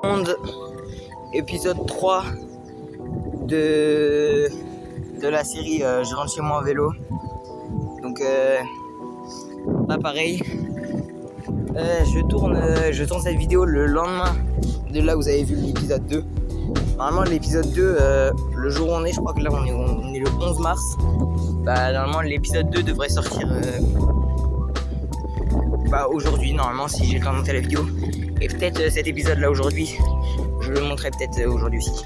Monde, épisode 3 de la série Je rentre chez moi en vélo. Donc là pareil, je tourne cette vidéo le lendemain de là où vous avez vu l'épisode 2. Normalement l'épisode 2, le jour où on est, je crois que là on est le 11 mars. Normalement l'épisode 2 devrait sortir aujourd'hui, normalement, si j'ai le temps de monter la vidéo. Et peut-être cet épisode là aujourd'hui, je le montrerai peut-être aujourd'hui aussi.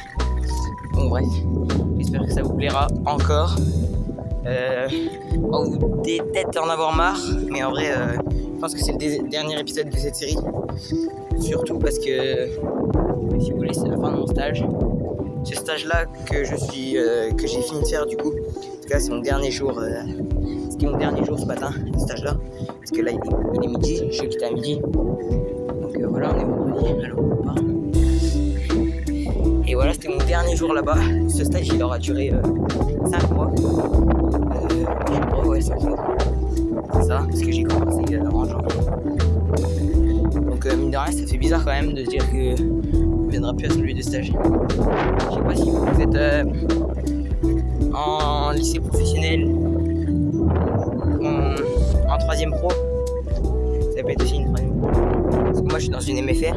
Donc bref, j'espère que ça vous plaira encore. Vous devez peut-être en avoir marre, mais en vrai, je pense que c'est le dernier épisode de cette série. Surtout parce que, si vous voulez, c'est la fin de mon stage. Ce stage là que j'ai fini de faire du coup. En tout cas, c'est mon dernier jour. C'était mon dernier jour ce matin, ce stage là. Parce que là, il est midi, je suis quitté à midi. Donc voilà, on est vendredi, alors on part. Et voilà, c'était mon dernier jour là-bas. Ce stage, il aura duré 5 mois. Je crois, ouais, 5 mois. C'est ça, parce que j'ai commencé en janvier. Donc mine de rien, ça fait bizarre quand même de se dire que on ne viendra plus à celui de stage. Je sais pas si vous êtes en lycée professionnel, en 3ème pro. Ça peut être aussi une 3ème pro. Parce que moi je suis dans une MFR.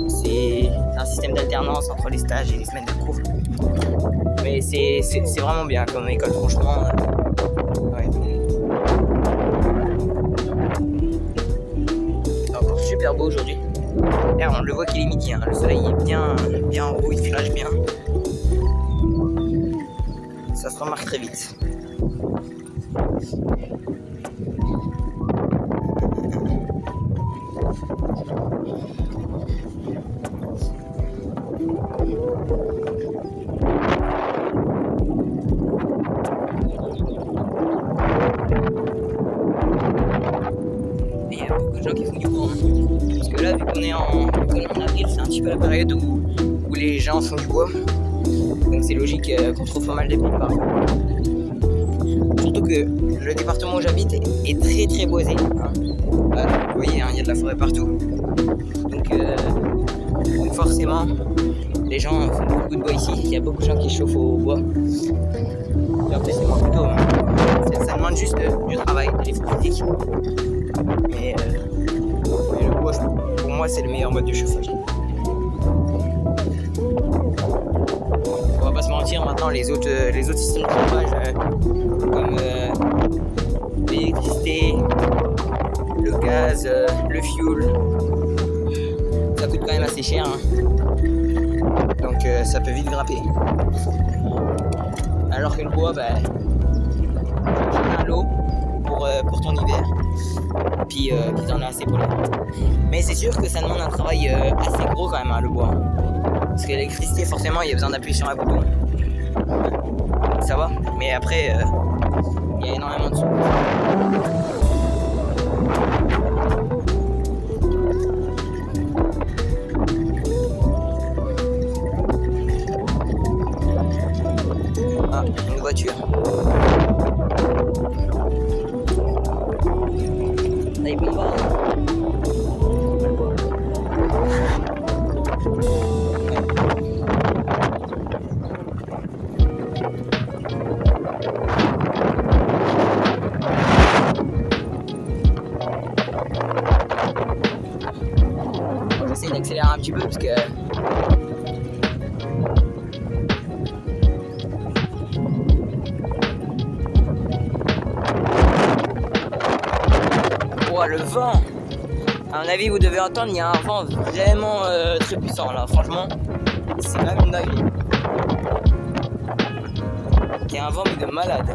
C'est un système d'alternance entre les stages et les semaines de cours. Mais c'est vraiment bien comme école, franchement. Ouais. C'est encore super beau aujourd'hui. D'ailleurs, on le voit qu'il est midi, hein. Le soleil est bien en haut, il flash bien. Ça se remarque très vite. Il y a beaucoup de gens qui font du bois. Parce que là, vu qu'on est en avril, c'est un petit peu la période où les gens font du bois. Donc c'est logique qu'on trouve pas mal de villes pareil. Surtout que le département où j'habite est très très boisé. Hein. Vous voyez, il y a de la forêt partout. Donc forcément, les gens font beaucoup de bois ici. Il y a beaucoup de gens qui chauffent au bois. Et après, c'est moins plutôt. Hein. Ça demande juste du travail, de l'effort physique. Mais le bois, pour moi, c'est le meilleur mode de chauffage. On va pas se mentir, maintenant les autres systèmes de chauffage comme l'électricité, le gaz, le fuel, ça coûte quand même assez cher, hein. Donc ça peut vite grimper. Alors que le bois, un lot pour ton hiver, puis t'en as assez pour les. Mais c'est sûr que ça demande un travail assez gros quand même, hein, le bois. Parce que l'électricité, forcément, il y a besoin d'appuyer sur un bouton. Ça va, mais après, il y a énormément de sons. Ah, une voiture. Là, il bombarde. J'essaie d'accélérer un petit peu parce que le vent, à mon avis vous devez entendre, il y a un vent vraiment très puissant là, franchement c'est même une dinguerie. Il y a un vent mais de malade.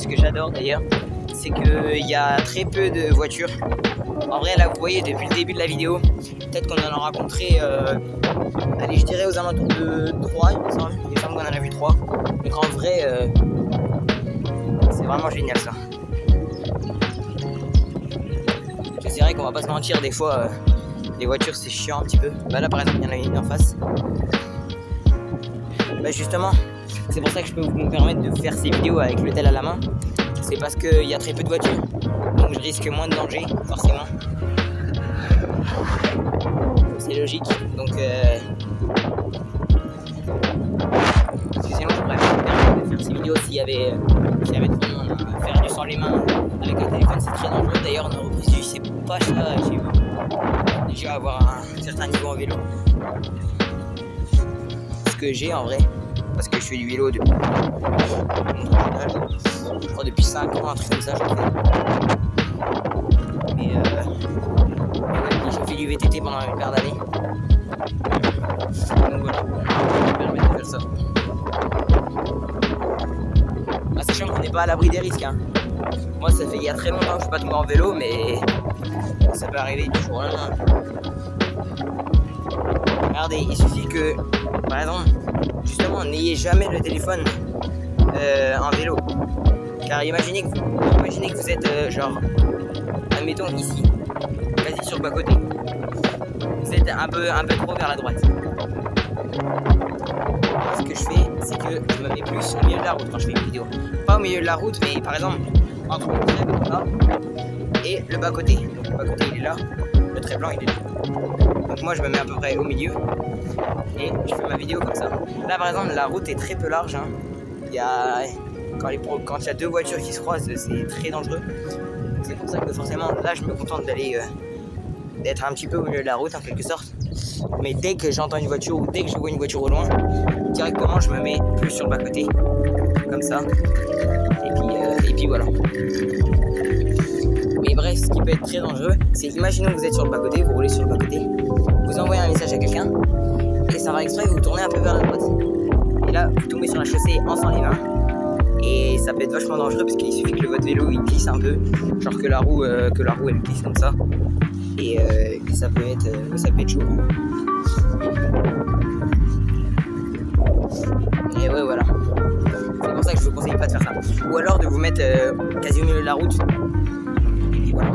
ce que j'adore d'ailleurs, c'est qu'il y a très peu de voitures. En vrai, là, vous voyez, depuis le début de la vidéo, peut-être qu'on en a rencontré, allez, je dirais aux alentours de 3, il me semble qu'on en a vu 3. Donc en vrai, c'est vraiment génial ça. C'est vrai qu'on va pas se mentir, des fois, les voitures c'est chiant un petit peu. Bah là, par exemple, il y en a une en face. Bah justement, c'est pour ça que je peux me permettre de faire ces vidéos avec le tel à la main. C'est parce qu'il y a très peu de voitures. Donc je risque moins de danger, forcément. C'est logique. Donc parce que sinon je pourrais pas me permettre de faire ces vidéos s'il y avait trop de monde. Faire du sans les mains avec un téléphone c'est très dangereux. D'ailleurs nos reprises c'est pas ça chez vous. Déjà avoir un certain niveau en vélo. Ce que j'ai en vrai. Parce que je fais du vélo depuis je crois depuis 5 ans, un truc comme ça je fais. Mais ouais, j'ai fait du VTT pendant une paire d'années. Donc voilà, ça me permet de faire ça. Ah, sachant qu'on n'est pas à l'abri des risques. Hein. Moi ça fait il y a très longtemps que je suis pas tombé en vélo, mais ça peut arriver du jour au lendemain. Regardez, il suffit que, par exemple, justement, n'ayez jamais le téléphone en vélo. Car imaginez que vous êtes genre, admettons ici, quasi sur le bas-côté. Vous êtes un peu trop vers la droite. Ce que je fais, c'est que je me mets plus au milieu de la route quand je fais une vidéo. Pas au milieu de la route, mais par exemple, entre le trait là et le bas-côté. Donc le bas-côté il est là, le trait blanc il est là. Donc moi je me mets à peu près au milieu et je fais ma vidéo comme ça. Là par exemple la route est très peu large. Hein. Quand il y a deux voitures qui se croisent c'est très dangereux. C'est pour ça que forcément là je me contente d'être un petit peu au milieu de la route en quelque sorte. Mais dès que j'entends une voiture ou dès que je vois une voiture au loin, directement je me mets plus sur le bas côté. Comme ça. Et puis voilà. Mais bref, ce qui peut être très dangereux, c'est imaginons que vous êtes sur le bas-côté, vous roulez sur le bas-côté, vous envoyez un message à quelqu'un, et sans faire exprès, vous tournez un peu vers la droite. Et là, vous tombez sur la chaussée en sans les mains, et ça peut être vachement dangereux parce qu'il suffit que votre vélo il glisse un peu, genre que la roue elle glisse comme ça, et que ça peut être chaud. Et ouais, voilà. C'est pour ça que je vous conseille pas de faire ça. Ou alors de vous mettre quasi au milieu de la route. Et puis voilà.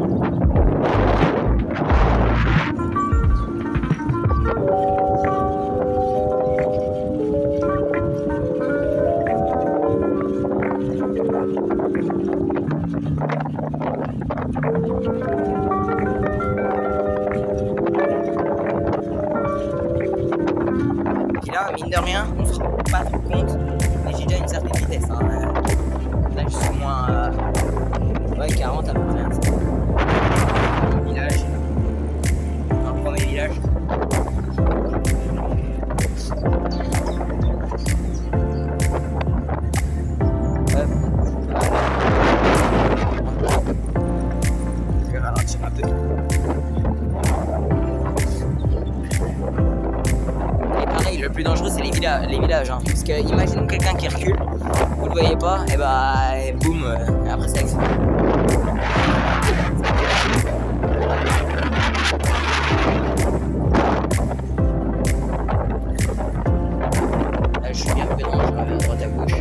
Et là, mine de rien, on se rend pas trop compte. Mais j'ai déjà une certaine vitesse. Hein. Là, je suis au moins 40 à peu près. Hein. Un village. Un premier village. Je vais ralentir un peu. Et pareil, le plus dangereux, c'est les villages. Hein. Parce que imaginons quelqu'un qui recule, vous le voyez pas, et bah boum, après ça explose. Là, je suis bien prudent, je vais à droite à gauche.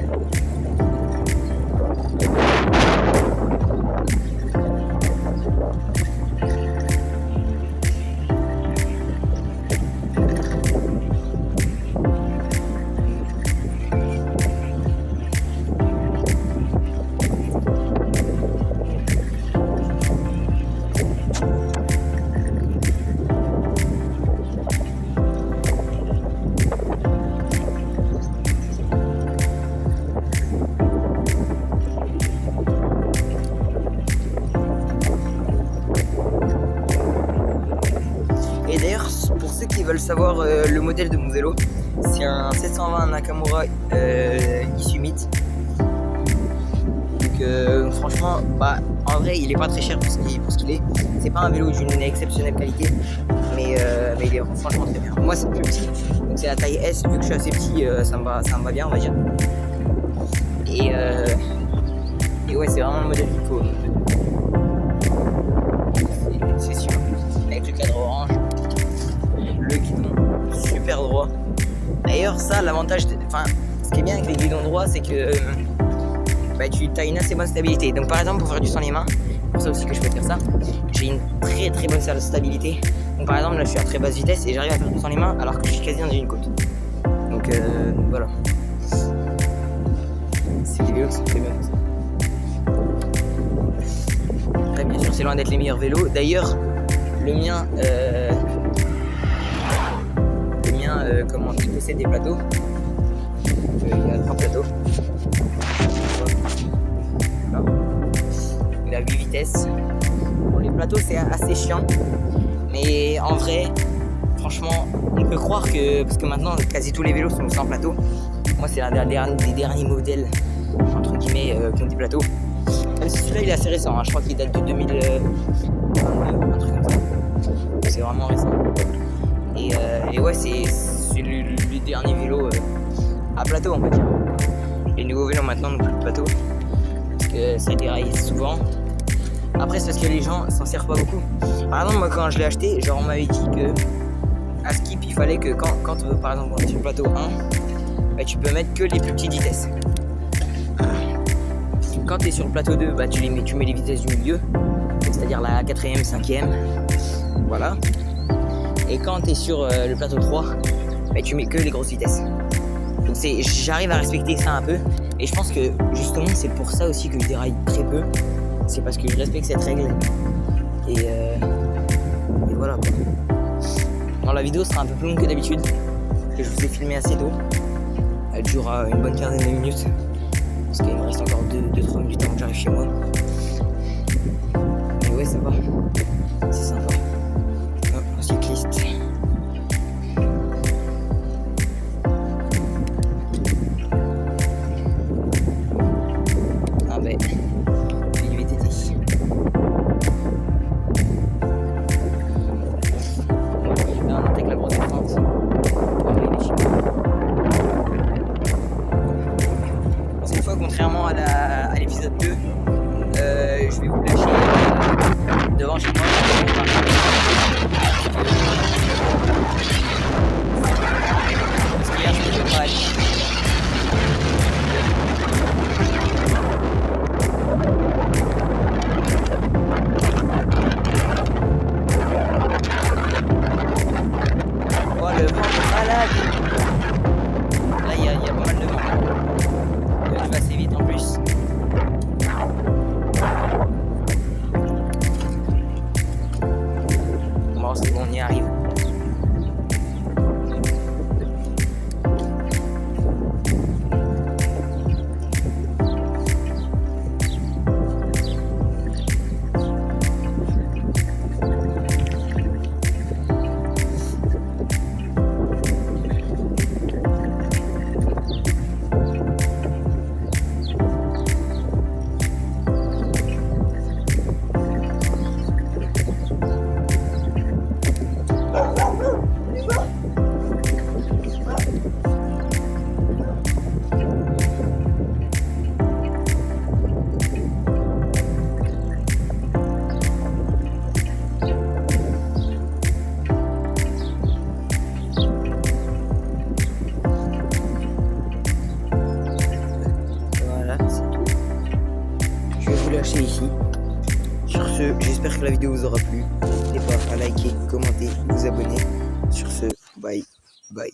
Et d'ailleurs, pour ceux qui veulent savoir le modèle de mon vélo, c'est un 720 Nakamura Issumit. Donc franchement, en vrai, il est pas très cher pour ce qu'il est. C'est pas un vélo d'une exceptionnelle qualité, mais il est franchement très bien. Moi, c'est plus petit, donc c'est la taille S. Vu que je suis assez petit, ça me va bien, on va dire. Et ouais, c'est vraiment le modèle qu'il faut. C'est sûr. Avec le cadre orange, le guidon super droit. D'ailleurs, ça, l'avantage, enfin, ce qui est bien avec les guidons droits, c'est que tu as une assez bonne stabilité. Donc, par exemple, pour faire du sans les mains, pour ça aussi que je peux faire ça, j'ai une très très bonne stabilité. Donc, par exemple, là, je suis à très basse vitesse et j'arrive à faire du sans les mains alors que je suis quasi dans une côte. Donc, voilà. C'est des vélos qui sont très bien. Après, bien sûr, c'est loin d'être les meilleurs vélos. D'ailleurs, le mien, comment il possède des plateaux. Il a 3 plateaux. Là. Il a 8 vitesses. Bon, les plateaux, c'est assez chiant. Mais en vrai, franchement, on peut croire que... Parce que maintenant, quasi tous les vélos sont sans plateau. Moi, c'est l'un des derniers modèles, entre guillemets, qui ont des plateaux. Même si celui-là, il est assez récent. Hein. Je crois qu'il date de 2022, un truc comme ça. C'est vraiment récent. Et ouais, c'est le dernier vélo à plateau, on va dire. Les nouveaux vélos maintenant n'ont plus de plateau. Parce que ça déraille souvent. Après, c'est parce que les gens s'en servent pas beaucoup. Par exemple, moi, quand je l'ai acheté, genre, on m'avait dit que à Skip, il fallait que quand par exemple, on est sur le plateau 1, tu peux mettre que les plus petites vitesses. Quand tu es sur le plateau 2, tu mets les vitesses du milieu, c'est-à-dire la 4ème, 5ème. Voilà. Et quand tu es sur le plateau 3, tu mets que les grosses vitesses. Donc j'arrive à respecter ça un peu. Et je pense que justement, c'est pour ça aussi que je déraille très peu. C'est parce que je respecte cette règle. Et voilà. Bon, la vidéo sera un peu plus longue que d'habitude. Que je vous ai filmé assez tôt. Elle durera une bonne quinzaine de minutes. Parce qu'il me reste encore 2-3 minutes avant que j'arrive chez moi. Mais ouais, ça va. C'est sympa. Hop, un cycliste. Ah ben, il lui était dit. Là, on attaque la grosse descente. Cette fois, contrairement à l'épisode 2, je vais vous lâcher devant chez moi. Parce qu'hier, je ne peux pas aller. Oh, le vent est malade. Là, il y a pas mal de vent. Je vais assez vite en plus. Bon, c'est bon, on y arrive. Lâcher ici. Sur ce, j'espère que la vidéo vous aura plu. N'hésitez pas à liker, commenter, vous abonner. Sur ce, bye bye.